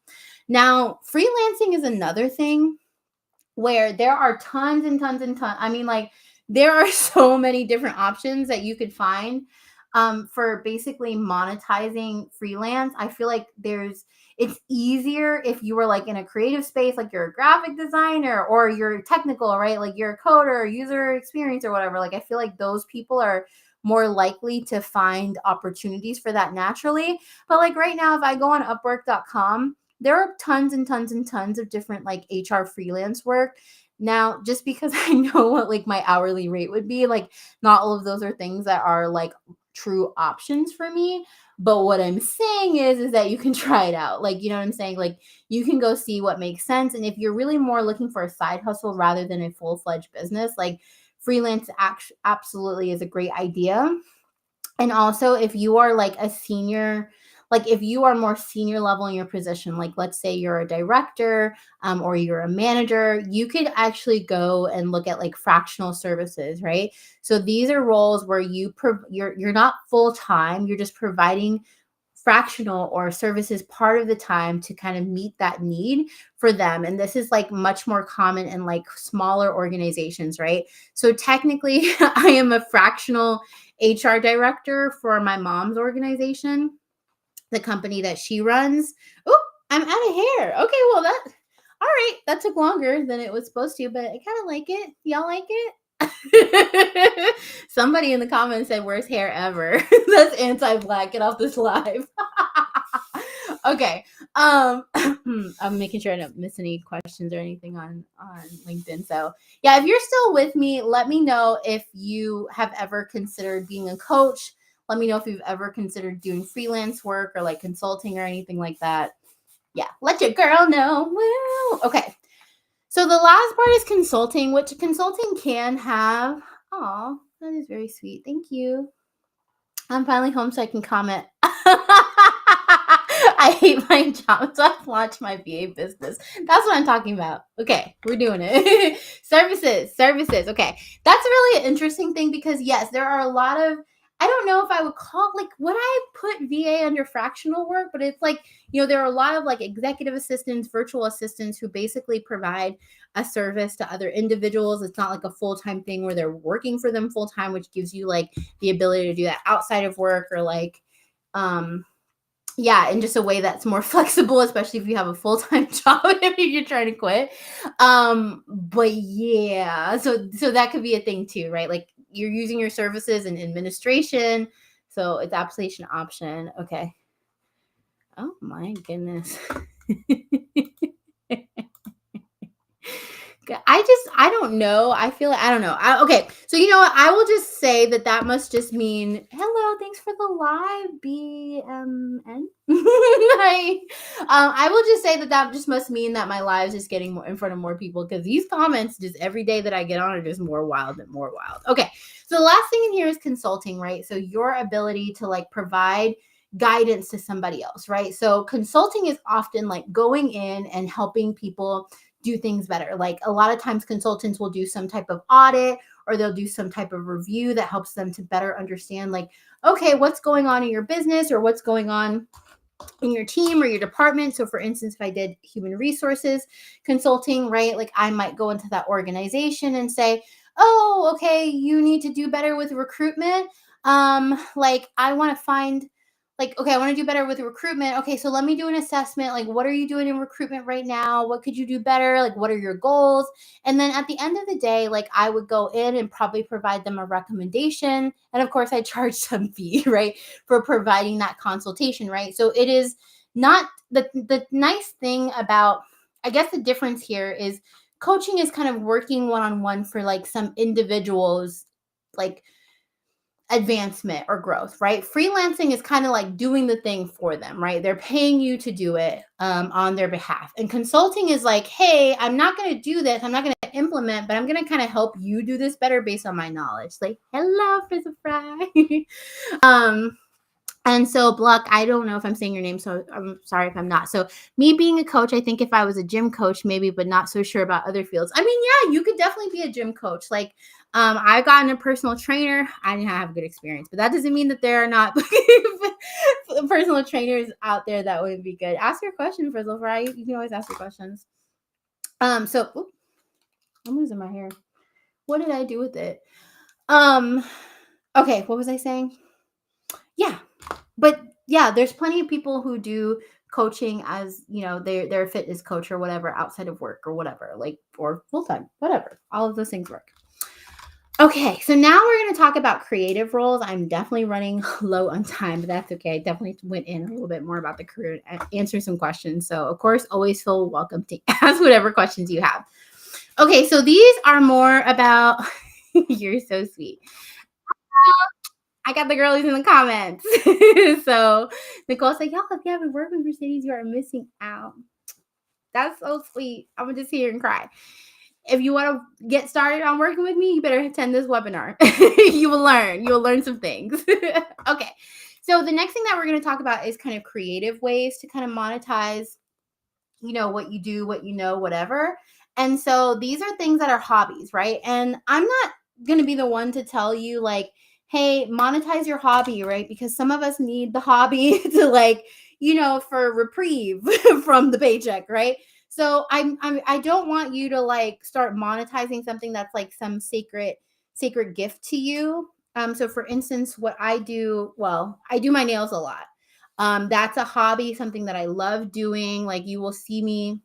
Now, freelancing is another thing where there are tons and tons and tons. I mean, like, there are so many different options that you could find for basically monetizing freelance. I feel like it's easier if you were like in a creative space, like you're a graphic designer or you're technical, right? Like you're a coder or user experience or whatever. Like I feel like those people are more likely to find opportunities for that naturally. But like right now, if I go on upwork.com, there are tons and tons and tons of different like HR freelance work. Now, just because I know what like my hourly rate would be, like not all of those are things that are like true options for me. But what I'm saying is that you can try it out. Like, you know what I'm saying? Like you can go see what makes sense. And if you're really more looking for a side hustle rather than a full-fledged business, like freelance absolutely is a great idea. And also, if you are like a senior, like if you are more senior level in your position, like let's say you're a director or you're a manager, you could actually go and look at like fractional services, right? So these are roles where you're not full time, you're just providing fractional or services part of the time to kind of meet that need for them. And this is like much more common in like smaller organizations, right? So technically, I am a fractional HR director for my mom's organization, the company that she runs. Oh, I'm out of hair. Okay, well all right, that took longer than it was supposed to, but I kind of like it. Y'all like it? Somebody in the comments said worst hair ever. That's anti-black. Get off this live. Okay. I'm making sure I don't miss any questions or anything on LinkedIn. So yeah, if you're still with me, let me know if you have ever considered being a coach. Let me know if you've ever considered doing freelance work or like consulting or anything like that. Yeah, let your girl know. Woo! Okay. So the last part is consulting, which consulting can have. Oh, that is very sweet. Thank you. I'm finally home so I can comment. I hate my job, so I've launched my VA business. That's what I'm talking about. Okay, we're doing it. Services. Okay, that's really an interesting thing because yes, there are a lot of. I don't know if I would call like would I put VA under fractional work, but it's like there are a lot of like executive assistants, virtual assistants who basically provide a service to other individuals. It's not like a full-time thing where they're working for them full-time, which gives you like the ability to do that outside of work or like yeah, in just a way that's more flexible, especially if you have a full-time job if you're trying to quit. But yeah, so that could be a thing too, right? Like you're using your services in administration, so it's application option. Okay. Oh my goodness. I don't know. I feel like, I don't know. Okay. So, you know what? I will just say that must just mean, hello, thanks for the live, BMN. Hi. I will just say that just must mean that my live is just getting more in front of more people because these comments just every day that I get on are just more wild and more wild. Okay. So the last thing in here is consulting, right? So your ability to like provide guidance to somebody else, right? So consulting is often like going in and helping people do things better. Like a lot of times consultants will do some type of audit or they'll do some type of review that helps them to better understand like, okay, what's going on in your business or what's going on in your team or your department. So for instance, if I did human resources consulting, right, like I might go into that organization and say, oh, okay, you need to do better with recruitment. Like I want to find like, okay, I want to do better with recruitment. Okay, so let me do an assessment. Like, what are you doing in recruitment right now? What could you do better? Like, what are your goals? And then at the end of the day, like, I would go in and probably provide them a recommendation. And of course, I charge some fee, right, for providing that consultation, right? So it is not the nice thing about, I guess the difference here is coaching is kind of working one-on-one for like some individuals, like, advancement or growth, right? Freelancing is kind of like doing the thing for them, right? They're paying you to do it on their behalf. And consulting is like, hey, I'm not going to do this. I'm not going to implement, but I'm going to kind of help you do this better based on my knowledge. Like, hello, Frizz Fry. And so, Bluck, I don't know if I'm saying your name, so I'm sorry if I'm not. So, me being a coach, I think if I was a gym coach, maybe, but not so sure about other fields. I mean, yeah, you could definitely be a gym coach. Like, I've gotten a personal trainer. I didn't have a good experience, but that doesn't mean that there are not personal trainers out there that would be good. Ask your question, Frizzle, right? You can always ask your questions. So, oop, I'm losing my hair. What did I do with it? Okay, what was I saying? Yeah. But yeah, there's plenty of people who do coaching as, they're a fitness coach or whatever outside of work or whatever, like, or full time, whatever. All of those things work. Okay, so now we're going to talk about creative roles. I'm definitely running low on time, but that's okay. I definitely went in a little bit more about the career and answer some questions. So, of course, always feel welcome to ask whatever questions you have. Okay, so these are more about, you're so sweet. I got the girlies in the comments. So Nicole's like, y'all, if you haven't worked with Mercedes, you are missing out. That's so sweet. I'm gonna just sit here and cry. If you want to get started on working with me, you better attend this webinar. You will learn. You will learn some things. Okay. So the next thing that we're going to talk about is kind of creative ways to kind of monetize, what you do, what you know, whatever. And so these are things that are hobbies, right? And I'm not going to be the one to tell you like, hey, monetize your hobby, right? Because some of us need the hobby to like, for reprieve from the paycheck, right? So I don't want you to like start monetizing something that's like some sacred gift to you. So for instance, what I do, well, I do my nails a lot. That's a hobby, something that I love doing. Like you will see me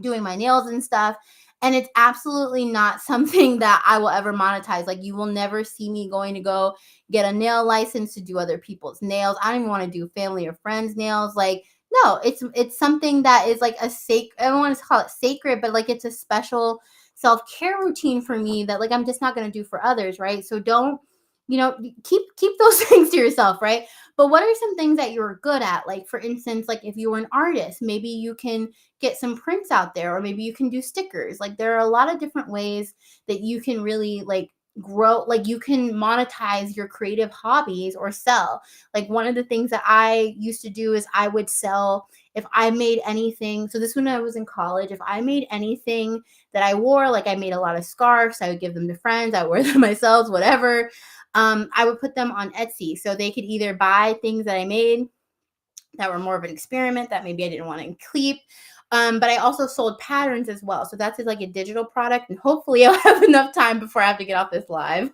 doing my nails and stuff. And it's absolutely not something that I will ever monetize. Like you will never see me going to go get a nail license to do other people's nails. I don't even want to do family or friends nails. Like, no, it's something that is like a I don't want to call it sacred, but like it's a special self-care routine for me that like I'm just not going to do for others, right? So don't, keep those things to yourself, right? But what are some things that you're good at? Like for instance, like if you were an artist, maybe you can get some prints out there, or maybe you can do stickers. Like there are a lot of different ways that you can really like grow, like you can monetize your creative hobbies or sell. Like one of the things that I used to do is I would sell if I made anything. So this when I was in college, if I made anything that I wore, like I made a lot of scarves, I would give them to friends, I wear them myself, whatever. I would put them on Etsy so they could either buy things that I made that were more of an experiment that maybe I didn't want to keep. But I also sold patterns as well. So that's like a digital product. And hopefully I'll have enough time before I have to get off this live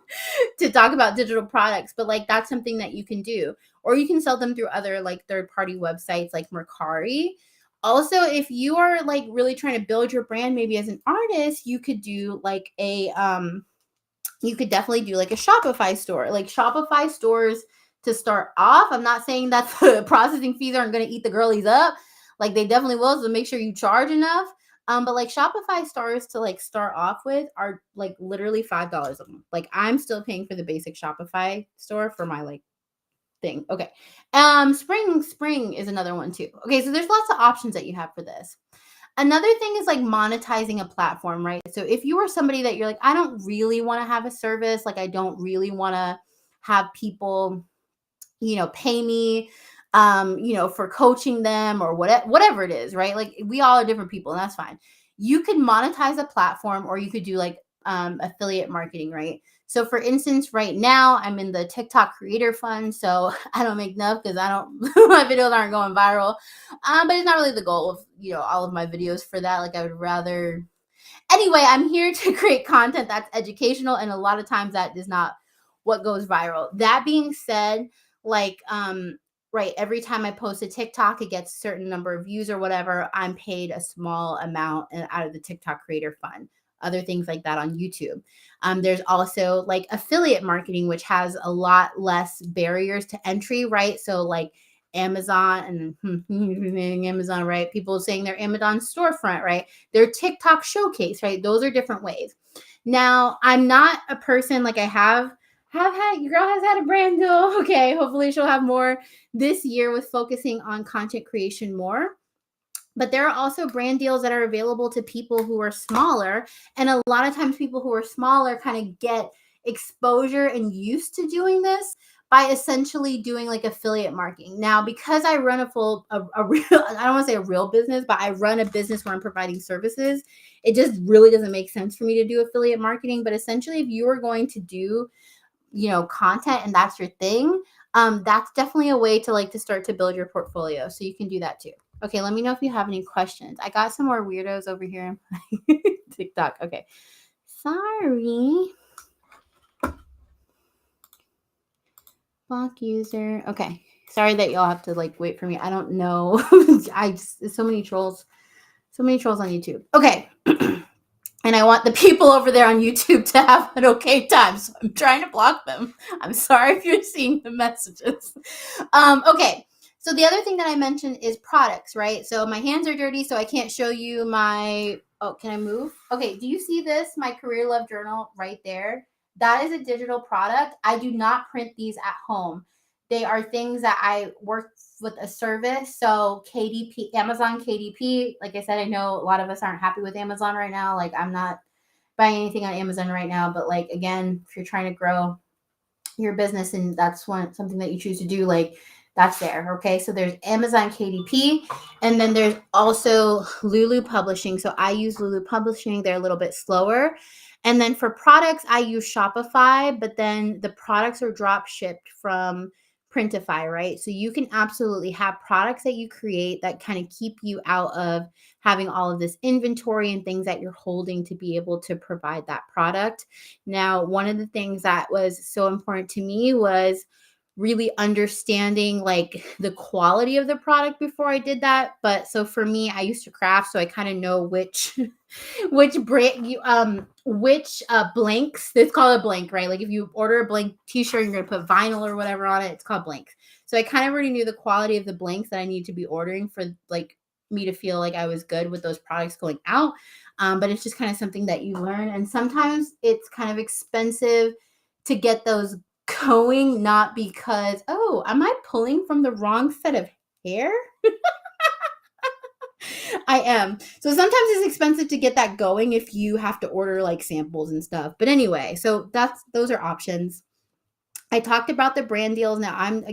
to talk about digital products. But like that's something that you can do. Or you can sell them through other like third-party websites like Mercari. Also, if you are like really trying to build your brand, maybe as an artist, you could do like you could definitely do like a Shopify store. Like Shopify stores to start off. I'm not saying that the processing fees aren't going to eat the girlies up. Like they definitely will. So make sure you charge enough. But like Shopify stores to like start off with are like literally $5 a month. Like I'm still paying for the basic Shopify store for my like thing. Okay. Spring is another one too. Okay, so there's lots of options that you have for this. Another thing is like monetizing a platform, right? So if you are somebody that you're like, I don't really want to have a service, like I don't really want to have people, pay me, for coaching them or whatever it is, right? Like we all are different people and that's fine. You could monetize a platform or you could do like affiliate marketing, right? So for instance, right now I'm in the TikTok creator fund. So I don't make enough because my videos aren't going viral. But it's not really the goal of, all of my videos for that. Like I would rather, anyway, I'm here to create content that's educational. And a lot of times that is not what goes viral. That being said, like, right, every time I post a TikTok, it gets a certain number of views or whatever. I'm paid a small amount out of the TikTok creator fund. Other things like that on YouTube. There's also like affiliate marketing, which has a lot less barriers to entry, right? So like Amazon and Amazon, right? People saying their Amazon storefront, right? Their TikTok showcase, right? Those are different ways. Now, I'm not a person like I have had, your girl has had a brand deal. Okay, hopefully she'll have more this year with focusing on content creation more. But there are also brand deals that are available to people who are smaller. And a lot of times people who are smaller kind of get exposure and used to doing this by essentially doing like affiliate marketing. Now, because I run a real, I don't want to say a real business, but I run a business where I'm providing services, it just really doesn't make sense for me to do affiliate marketing. But essentially, if you are going to do, content and that's your thing, that's definitely a way to like to start to build your portfolio. So you can do that too. Okay, let me know if you have any questions. I got some more weirdos over here on TikTok. Okay. Sorry. Block user. Okay. Sorry that y'all have to like wait for me. I don't know. There's so many trolls. So many trolls on YouTube. Okay. And I want the people over there on YouTube to have an okay time. So I'm trying to block them. I'm sorry if you're seeing the messages. Okay. So the other thing that I mentioned is products, right? So my hands are dirty, so I can't show you my, can I move? Okay. Do you see this? My Career Love Journal right there. That is a digital product. I do not print these at home. They are things that I work with a service. So KDP, Amazon KDP, like I said, I know a lot of us aren't happy with Amazon right now. Like I'm not buying anything on Amazon right now, but like, again, if you're trying to grow your business and that's something that you choose to do, like that's there. Okay. So there's Amazon KDP and then there's also Lulu Publishing. So I use Lulu Publishing. They're a little bit slower. And then for products, I use Shopify, but then the products are drop shipped from Printify, right? So you can absolutely have products that you create that kind of keep you out of having all of this inventory and things that you're holding to be able to provide that product. Now, one of the things that was so important to me was really understanding like the quality of the product before I did that. But so for me, I used to craft, so I kind of know which which brand you which blanks, it's called a blank, right? Like if you order a blank t-shirt, you're gonna put vinyl or whatever on it, it's called blank. So I kind of already knew the quality of the blanks that I need to be ordering for like me to feel like I was good with those products going out. But it's just kind of something that you learn, and sometimes it's kind of expensive to get those going, not because, oh, am I pulling from the wrong set of hair? I am. So sometimes it's expensive to get that going if you have to order like samples and stuff. But anyway, so those are options. I talked about the brand deals. Now I'm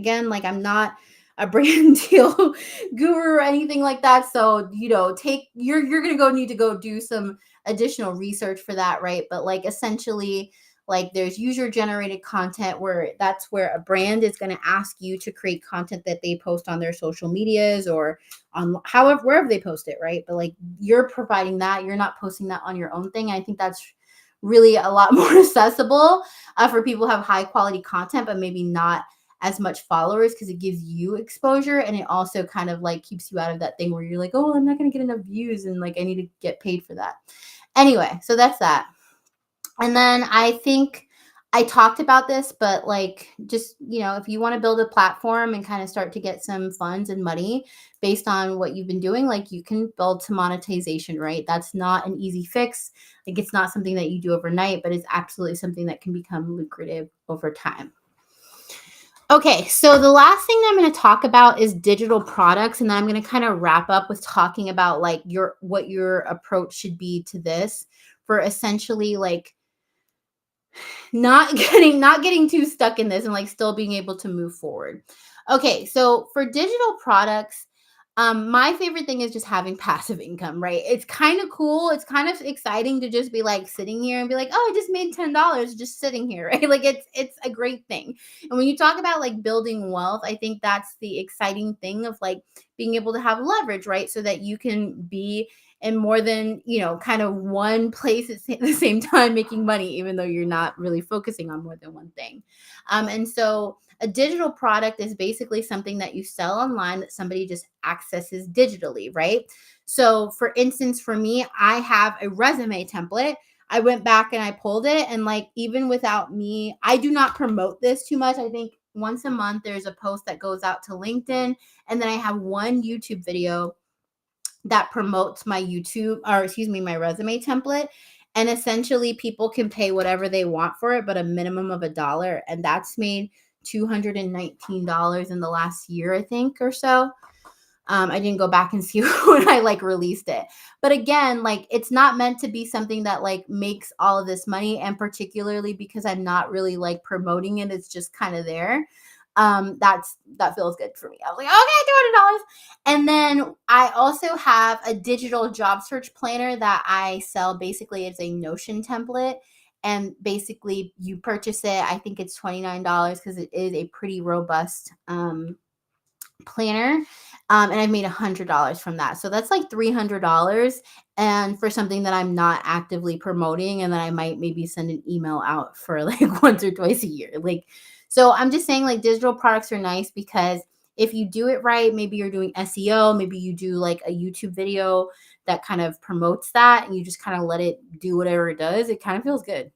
not a brand deal guru or anything like that. So, you're going to need to go do some additional research for that. Right. But like essentially, like there's user generated content where that's where a brand is going to ask you to create content that they post on their social medias or on wherever they post it. Right. But like you're providing that, you're not posting that on your own thing. I think that's really a lot more accessible for people who have high quality content, but maybe not as much followers, because it gives you exposure and it also kind of like keeps you out of that thing where you're like, oh, I'm not going to get enough views and like I need to get paid for that. Anyway, so that's that. And then I think I talked about this, but like just, if you want to build a platform and kind of start to get some funds and money based on what you've been doing, like you can build to monetization, right? That's not an easy fix. Like it's not something that you do overnight, but it's absolutely something that can become lucrative over time. Okay, so the last thing I'm going to talk about is digital products, and then I'm going to kind of wrap up with talking about like what your approach should be to this for essentially like not getting too stuck in this and like still being able to move forward. Okay, so for digital products, my favorite thing is just having passive income, right? It's kind of cool. It's kind of exciting to just be like sitting here and be like, oh, I just made $10 just sitting here, right? Like it's a great thing. And when you talk about like building wealth, I think that's the exciting thing of like being able to have leverage, right? So that you can be in more than, kind of one place at the same time making money, even though you're not really focusing on more than one thing. And so a digital product is basically something that you sell online that somebody just accesses digitally, right? So for instance, for me, I have a resume template. I went back and I pulled it, and like even without me, I do not promote this too much. I think once a month there's a post that goes out to LinkedIn, and then I have one YouTube video that promotes my my resume template. And essentially people can pay whatever they want for it, but a minimum of $1. And that's made $219 in the last year, I think, or so. I didn't go back and see when I like released it. But again, like it's not meant to be something that like makes all of this money. And particularly because I'm not really like promoting it, it's just kind of there. That feels good for me. I was like, okay, $200. And then I also have a digital job search planner that I sell. Basically, it's a Notion template. And basically, you purchase it. I think it's $29 because it is a pretty robust planner. And I've made $100 from that. So that's like $300. And for something that I'm not actively promoting, and then I might maybe send an email out for like once or twice a year. Like, so I'm just saying like digital products are nice because if you do it right, maybe you're doing SEO, maybe you do like a YouTube video that kind of promotes that and you just kind of let it do whatever it does. It kind of feels good.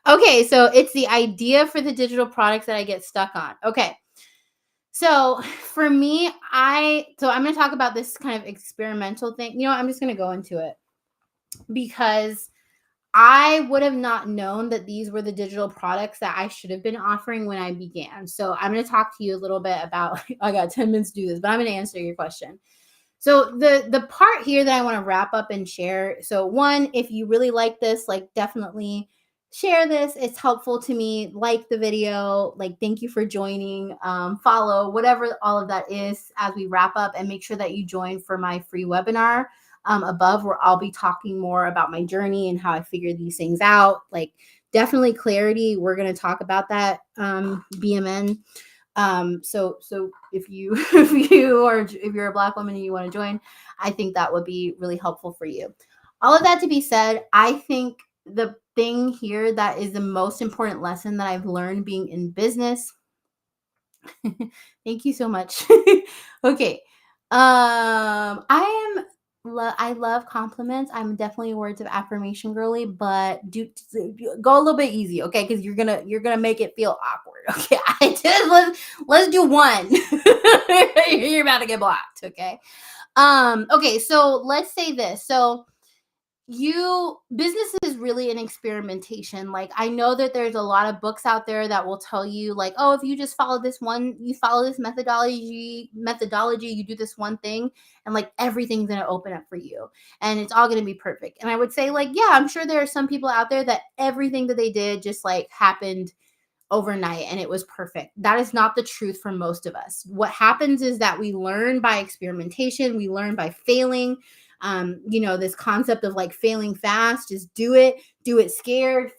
Okay, so it's the idea for the digital products that I get stuck on. Okay. So for me, I'm going to talk about this kind of experimental thing. I'm just going to go into it because I would have not known that these were the digital products that I should have been offering when I began. So I'm going to talk to you a little bit about, I got 10 minutes to do this, but I'm going to answer your question. So the part here that I want to wrap up and share. So one, if you really like this, like definitely share this. It's helpful to me. Like the video, like thank you for joining, follow, whatever all of that is as we wrap up, and make sure that you join for my free webinar above, where I'll be talking more about my journey and how I figured these things out. Like definitely clarity. We're going to talk about that BMN. So if you're a Black woman and you want to join, I think that would be really helpful for you. All of that to be said, I think the thing here that is the most important lesson that I've learned being in business. Thank you so much. Okay. I love compliments. I'm definitely a words of affirmation girly, but go a little bit easy, okay? Because you're gonna make it feel awkward. Okay, let's do one. You're about to get blocked, okay? Okay, so let's say this. So business is really an experimentation. Like I know that there's a lot of books out there that will tell you like, oh, if you just follow this methodology, you do this one thing and like everything's going to open up for you and it's all going to be perfect. And I would say like, yeah, I'm sure there are some people out there that everything that they did just like happened overnight and it was perfect. That is not the truth for most of us. What happens is that we learn by experimentation, we learn by failing. This concept of like failing fast, just do it scared,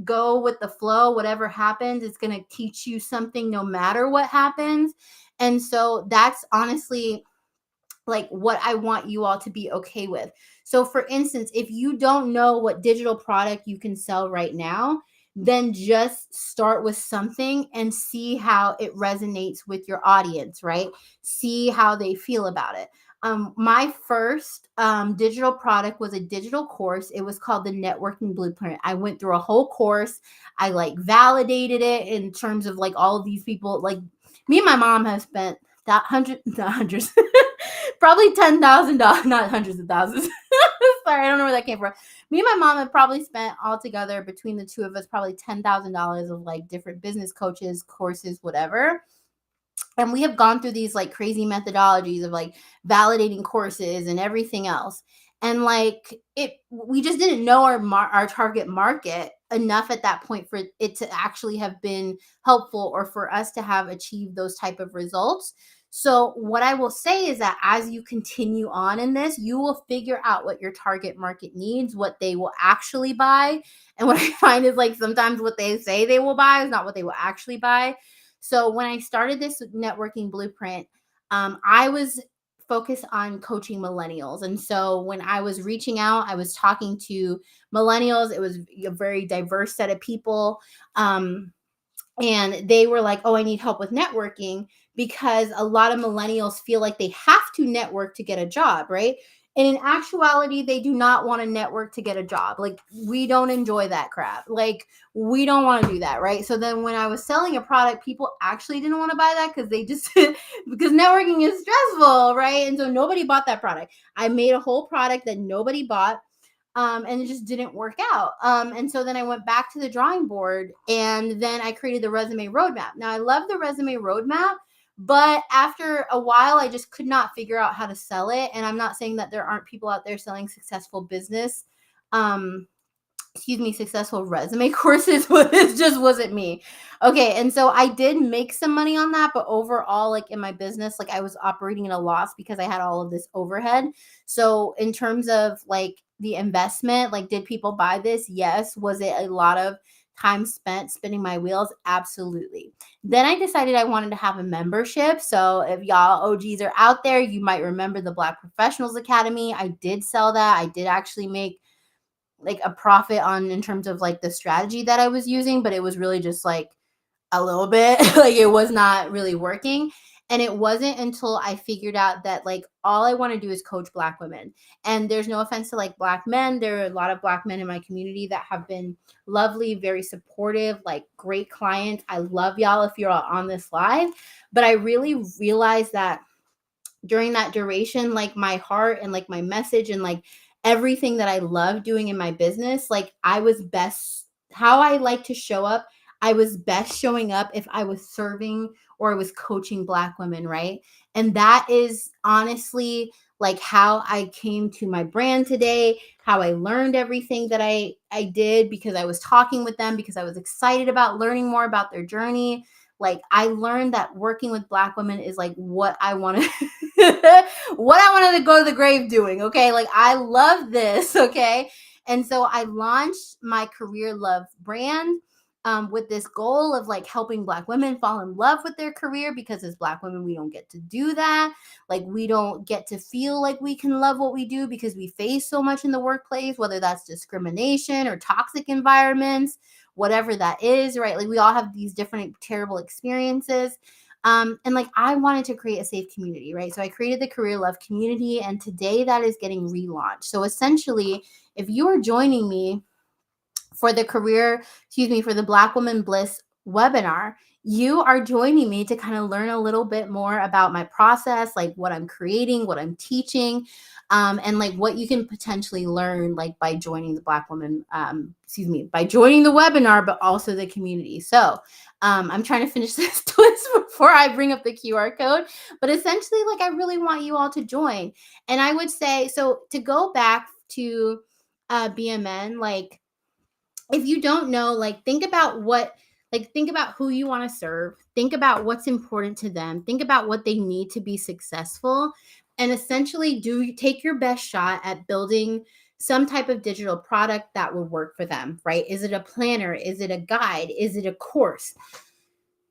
go with the flow. Whatever happens, it's going to teach you something no matter what happens. And so that's honestly like what I want you all to be okay with. So for instance, if you don't know what digital product you can sell right now, then just start with something and see how it resonates with your audience, right? See how they feel about it. My first digital product was a digital course. It was called the Networking Blueprint. I went through a whole course. I like validated it in terms of like all of these people. Like me and my mom have spent that hundreds, probably $10,000, not hundreds of thousands. Sorry, I don't know where that came from. Me and my mom have probably spent altogether between the two of us probably $10,000 of like different business coaches, courses, whatever. And we have gone through these like crazy methodologies of like validating courses and everything else. And like we just didn't know our target market enough at that point for it to actually have been helpful or for us to have achieved those type of results. So what I will say is that as you continue on in this, you will figure out what your target market needs, what they will actually buy. And what I find is like sometimes what they say they will buy is not what they will actually buy. So when I started this networking blueprint, I was focused on coaching millennials. And so when I was reaching out, I was talking to millennials. It was a very diverse set of people. And they were like, oh, I need help with networking because a lot of millennials feel like they have to network to get a job, right? And in actuality, they do not want to network to get a job. Like, we don't enjoy that crap. Like, we don't want to do that, right? So then when I was selling a product, people actually didn't want to buy that because they just, because networking is stressful, right? And so nobody bought that product. I made a whole product that nobody bought. And it just didn't work out. And so then I went back to the drawing board and then I created the resume roadmap. Now I love the resume roadmap, but after a while, I just could not figure out how to sell it. And I'm not saying that there aren't people out there selling successful business successful resume courses, but it just wasn't me. Okay, and so I did make some money on that, but overall, like in my business, like I was operating in a loss because I had all of this overhead. So in terms of like the investment, like did people buy this? Yes. Was it a lot of time spent spinning my wheels? Absolutely. Then I decided I wanted to have a membership. So if y'all OGs are out there, you might remember the Black Professionals Academy. I did sell that. I did actually make like a profit on in terms of like the strategy that I was using, but it was really just like a little bit like it was not really working. And it wasn't until I figured out that like all I want to do is coach Black women. And there's no offense to like Black men. There are a lot of Black men in my community that have been lovely, very supportive, like great clients. I love y'all if you're all on this live. But I really realized that during that duration, like my heart and like my message and like everything that I love doing in my business, like I was best, how I like to show up, I was best showing up if I was serving or I was coaching Black women, right? And that is honestly like how I came to my brand today, how I learned everything that I did because I was talking with them, because I was excited about learning more about their journey. Like I learned that working with Black women is like what I want to what I wanted to go to the grave doing. Okay. Like I love this. Okay. And so I launched my Career Love brand with this goal of like helping Black women fall in love with their career, because as Black women, we don't get to do that. Like we don't get to feel like we can love what we do because we face so much in the workplace, whether that's discrimination or toxic environments, whatever that is, right? Like we all have these different terrible experiences. And like I wanted to create a safe community, right? So I created the Career Love community, and today that is getting relaunched. So essentially, if you are joining me for the for the Black Woman Bliss webinar, you are joining me to kind of learn a little bit more about my process, like what I'm creating, what I'm teaching, and like what you can potentially learn like by joining the Black Woman, by joining the webinar, but also the community. So I'm trying to finish this twist before I bring up the QR code, but essentially like I really want you all to join. And I would say, so to go back to BMN, like if you don't know, like think about who you want to serve, think about what's important to them, think about what they need to be successful, and essentially take your best shot at building some type of digital product that will work for them, right? Is it a planner? Is it a guide? Is it a course?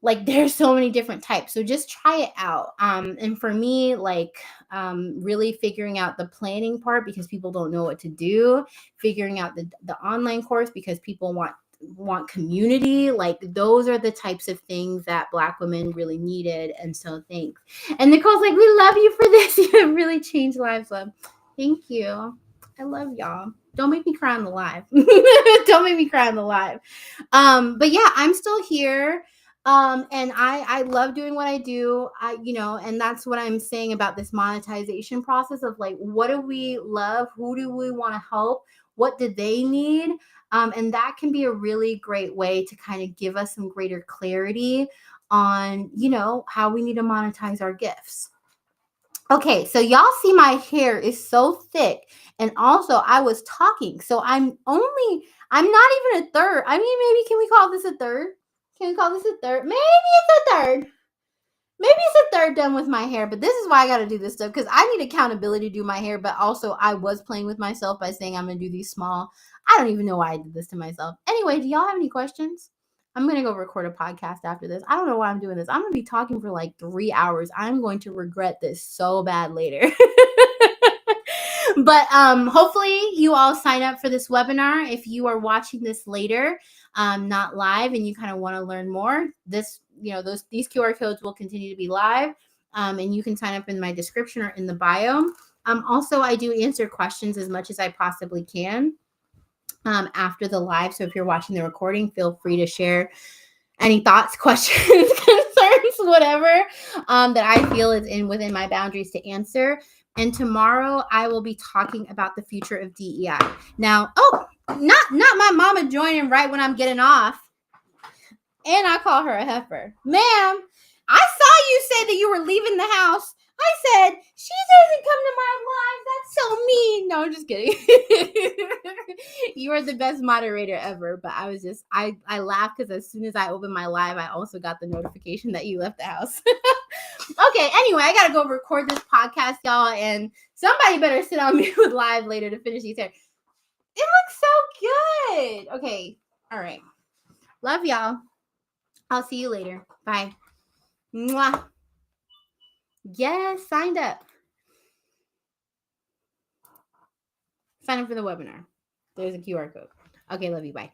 Like there's so many different types, so just try it out. And for me, like really figuring out the planning part because people don't know what to do, figuring out the online course because people want community. Like those are the types of things that Black women really needed. And so thanks. And Nicole's like, we love you for this. You have really changed lives, love. Thank you. I love y'all. Don't make me cry on the live. Don't make me cry on the live. But yeah, I'm still here. And I love doing what I do. And that's what I'm saying about this monetization process of like, what do we love? Who do we want to help? What do they need? And that can be a really great way to kind of give us some greater clarity on, how we need to monetize our gifts. Okay, so y'all see my hair is so thick. And also I was talking. So I'm not even a third. I mean, maybe can we call this a third? Can we call this a third? Maybe it's a third. Maybe it's a third done with my hair, but this is why I got to do this stuff because I need accountability to do my hair, but also I was playing with myself by saying I'm going to do these small. I don't even know why I did this to myself. Anyway, do y'all have any questions? I'm going to go record a podcast after this. I don't know why I'm doing this. I'm going to be talking for like 3 hours. I'm going to regret this so bad later. But hopefully you all sign up for this webinar. If you are watching this later, not live, and you kind of want to learn more, these QR codes will continue to be live, and you can sign up in my description or in the bio. Also, I do answer questions as much as I possibly can after the live. So if you're watching the recording, feel free to share any thoughts, questions, concerns, whatever that I feel is within my boundaries to answer. And tomorrow I will be talking about the future of DEI. Now, not my mama joining right when I'm getting off. And I call her a heifer. Ma'am, I saw you say that you were leaving the house. I said, she doesn't come to my live. That's so mean. No, I'm just kidding. You are the best moderator ever. But I was just, I laughed because as soon as I opened my live, I also got the notification that you left the house. Okay, anyway, I gotta go record this podcast, y'all, and somebody better sit on me with live later to finish these hair. It looks so good. Okay, all right. Love y'all. I'll see you later. Bye. Mwah. Yes, signed up. Sign up for the webinar. There's a QR code. Okay, love you. Bye.